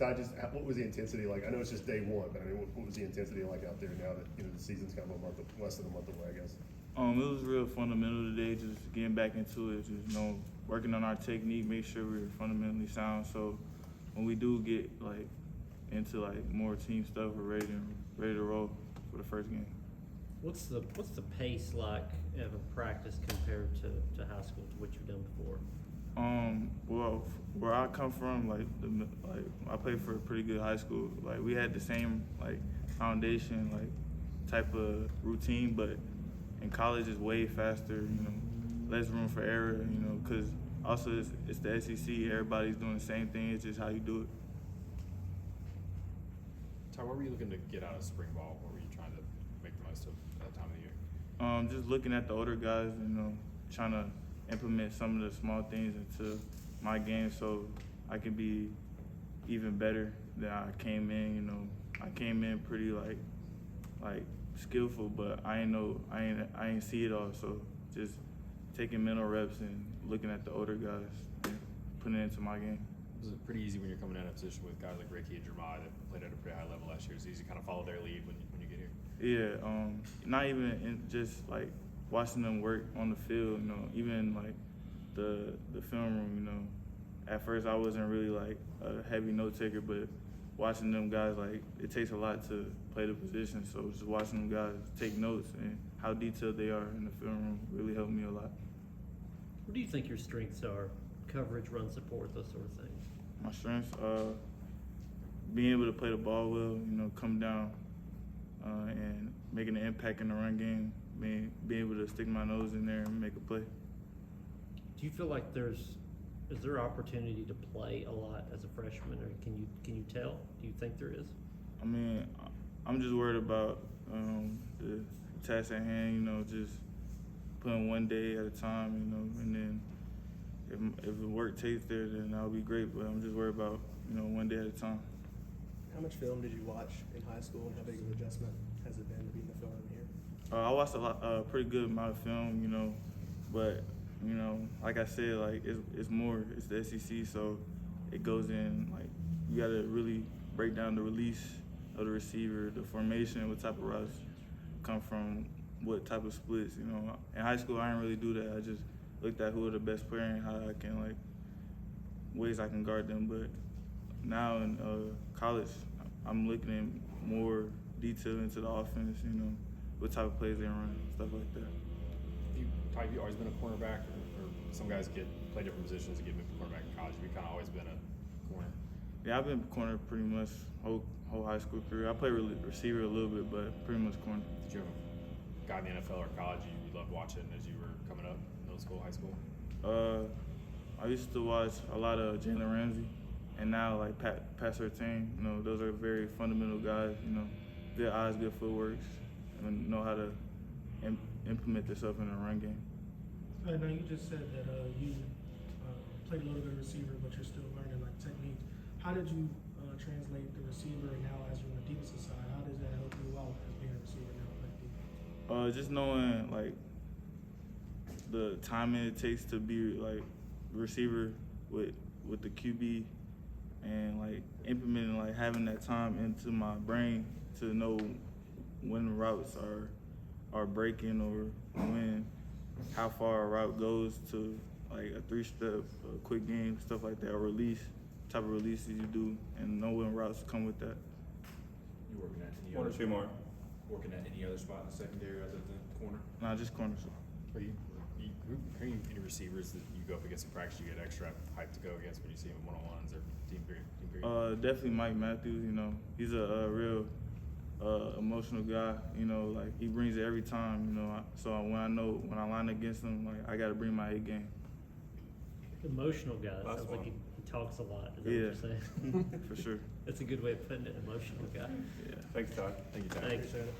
Todd, just what was the intensity like? I know it's just day one, but I mean, what was the intensity like out there now that the season's kind of less than a month away, I guess? It was real fundamental today, just getting back into it, just working on our technique, make sure we're fundamentally sound. So when we do get into more team stuff, we're ready to roll for the first game. What's the pace like of a practice compared to high school, to what you've done before? Well, where I come from, I played for a pretty good high school. We had the same foundation, type of routine, but in college it's way faster. Less room for error. Because also it's the SEC. Everybody's doing the same thing. It's just how you do it. Ty, what were you looking to get out of spring ball? What were you trying to make the most of that time of the year? Just looking at the older guys, trying to implement some of the small things into my game so I can be even better than I came in. I came in pretty skillful, but I ain't see it all. So just taking mental reps and looking at the older guys and putting it into my game. Was it pretty easy when you're coming in a position with guys like Ricky and Jeremiah that played at a pretty high level last year? It's easy to kind of follow their lead when you get here? Yeah, not even just watching them work on the field, even the film room, At first I wasn't really a heavy note taker, but watching them guys, it takes a lot to play the position. So just watching them guys take notes and how detailed they are in the film room really helped me a lot. What do you think your strengths are? Coverage, run support, those sort of things. My strengths, being able to play the ball well, come down and making an impact in the run game, being able to stick my nose in there and make a play. Do you feel like is there opportunity to play a lot as a freshman, or can you tell? Do you think there is? I mean, I'm just worried about the task at hand, just putting one day at a time, and then if the work takes there, then that'll be great. But I'm just worried about, one day at a time. How much film did you watch in high school, and how big of an adjustment has it been to be in the film room here? I watched a pretty good amount of film, but like I said, it's the SEC, so it goes in you gotta really break down the release of the receiver, the formation, what type of routes come from, what type of splits. In high school I didn't really do that. I just looked at who are the best player and how I can ways I can guard them. But now in college, I'm looking at more detail into the offense. What type of plays they run, stuff like that. Ty, you've always been a cornerback, or some guys play different positions and get moved to cornerback in college. Have you kind of always been a corner? Yeah, I've been corner pretty much whole high school career. I played receiver a little bit, but pretty much corner. Did you have a guy in the NFL or college you loved watching as you were coming up, middle school, high school? I used to watch a lot of Jalen Ramsey, and now Pat Surtain. Those are very fundamental guys. Good eyes, good footwork, and know how to implement themselves in the run game. Now you just said that you played a little bit of receiver, but you're still learning technique. How did you translate the receiver now as you're on the defensive side? How does that help you out as being a receiver now? Just knowing the timing it takes to be receiver with the QB, and implementing having that time into my brain to know when routes are breaking, or how far a route goes to a 3-step, a quick game, stuff like that, or type of releases you do, and know when routes come with that. You working at any One or other two more. Working at any other spot in the secondary other than corner? Nah, just corner. Are you any receivers that you go up against in practice, you get extra hype to go against when you see them in one-on-ones or team period? Definitely Mike Matthews. He's a real emotional guy. He brings it every time. So when I line against him, I got to bring my A game. Emotional guy. That That's sounds like fun. he talks a lot. Is that Yeah. what you're saying? For sure. That's a good way of putting it. Emotional guy. Yeah. Thanks, Todd. Thank you, Ty. Thanks. Appreciate it.